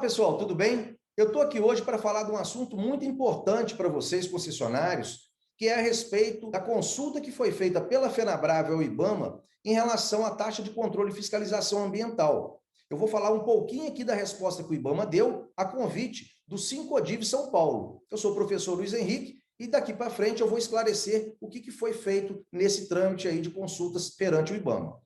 pessoal, tudo bem? Eu estou aqui hoje para falar de um assunto muito importante para vocês, concessionários, que é a respeito da consulta que foi feita pela FenaBrave ao IBAMA em relação à taxa de controle e fiscalização ambiental. Eu vou falar um pouquinho aqui da resposta que o IBAMA deu a convite do Sincodiv São Paulo. Eu sou o professor Luiz Henrique e daqui para frente eu vou esclarecer o que foi feito nesse trâmite aí de consultas perante o IBAMA.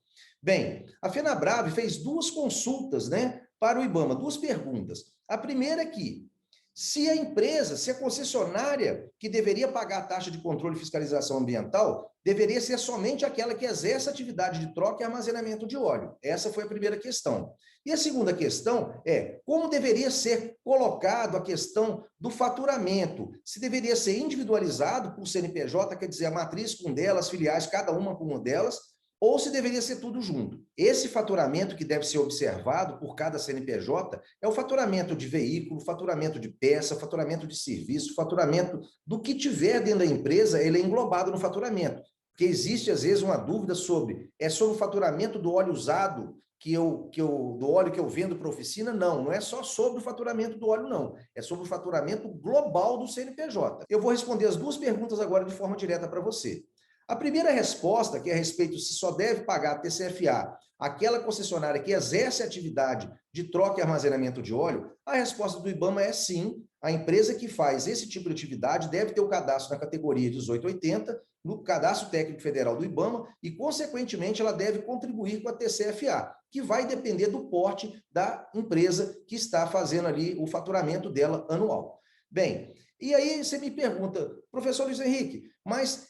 Bem, a FenaBrave fez duas consultas, para o IBAMA, duas perguntas. A primeira é que, se a empresa, se a concessionária que deveria pagar a taxa de controle e fiscalização ambiental, deveria ser somente aquela que exerce atividade de troca e armazenamento de óleo. Essa foi a primeira questão. E a segunda questão é, como deveria ser colocado a questão do faturamento? Se deveria ser individualizado por CNPJ, quer dizer, a matriz com delas, filiais, cada uma com uma delas, ou se deveria ser tudo junto. Esse faturamento que deve ser observado por cada CNPJ é o faturamento de veículo, faturamento de peça, faturamento de serviço, faturamento do que tiver dentro da empresa, ele é englobado no faturamento. Porque existe, às vezes, uma dúvida sobre o faturamento do óleo usado, do óleo que eu vendo para a oficina. Não é só sobre o faturamento do óleo, não. É sobre o faturamento global do CNPJ. Eu vou responder as duas perguntas agora de forma direta para você. A primeira resposta, que é a respeito se só deve pagar a TCFA aquela concessionária que exerce atividade de troca e armazenamento de óleo, a resposta do IBAMA é sim. A empresa que faz esse tipo de atividade deve ter o cadastro na categoria 1880, no Cadastro Técnico Federal do IBAMA, e, consequentemente, ela deve contribuir com a TCFA, que vai depender do porte da empresa que está fazendo ali o faturamento dela anual. Bem, e aí você me pergunta, professor Luiz Henrique, mas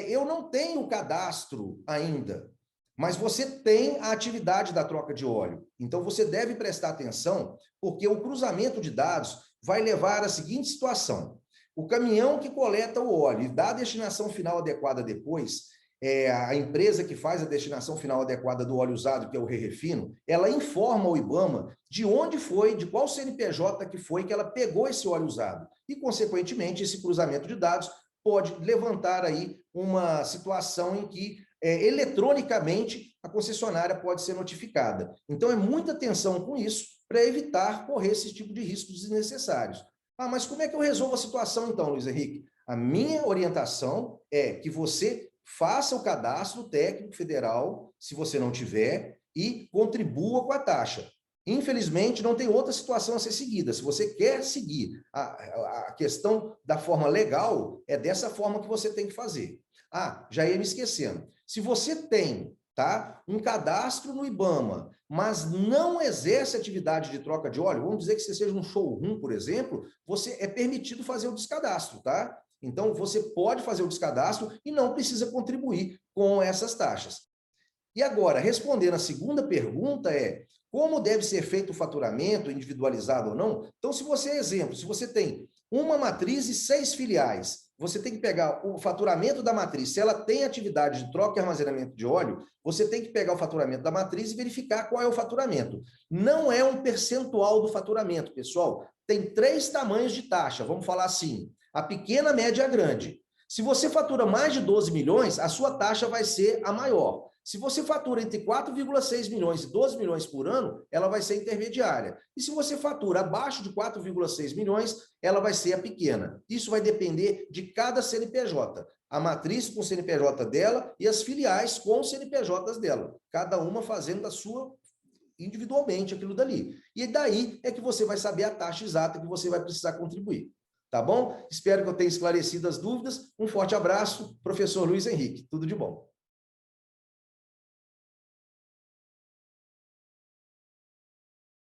eu não tenho cadastro ainda, mas você tem a atividade da troca de óleo. Então, você deve prestar atenção, porque o cruzamento de dados vai levar à seguinte situação. O caminhão que coleta o óleo e dá a destinação final adequada depois, a empresa que faz a destinação final adequada do óleo usado, que é o Re-Refino, ela informa ao IBAMA de onde foi, de qual CNPJ que foi que ela pegou esse óleo usado. E, consequentemente, esse cruzamento de dados pode levantar aí uma situação em que, eletronicamente, a concessionária pode ser notificada. Então, é muita atenção com isso para evitar correr esse tipo de riscos desnecessários. Ah, mas como é que eu resolvo a situação, então, Luiz Henrique? A minha orientação é que você faça o cadastro técnico federal, se você não tiver, e contribua com a taxa. Infelizmente, não tem outra situação a ser seguida. Se você quer seguir a questão da forma legal, é dessa forma que você tem que fazer. Ah, já ia me esquecendo. Se você tem, um cadastro no IBAMA, mas não exerce atividade de troca de óleo, vamos dizer que você seja um showroom, por exemplo, você é permitido fazer o descadastro, tá? Então, você pode fazer o descadastro e não precisa contribuir com essas taxas. E agora, respondendo a segunda pergunta como deve ser feito o faturamento, individualizado ou não? Então, se você tem uma matriz e 6 filiais, você tem que pegar o faturamento da matriz. Se ela tem atividade de troca e armazenamento de óleo, você tem que pegar o faturamento da matriz e verificar qual é o faturamento. Não é um percentual do faturamento, pessoal. Tem 3 tamanhos de taxa, vamos falar assim, a pequena, média e a grande. Se você fatura mais de 12 milhões, a sua taxa vai ser a maior. Se você fatura entre 4,6 milhões e 12 milhões por ano, ela vai ser intermediária. E se você fatura abaixo de 4,6 milhões, ela vai ser a pequena. Isso vai depender de cada CNPJ. A matriz com o CNPJ dela e as filiais com os CNPJs dela. Cada uma fazendo a sua individualmente aquilo dali. E daí é que você vai saber a taxa exata que você vai precisar contribuir. Tá bom? Espero que eu tenha esclarecido as dúvidas. Um forte abraço, professor Luiz Henrique. Tudo de bom.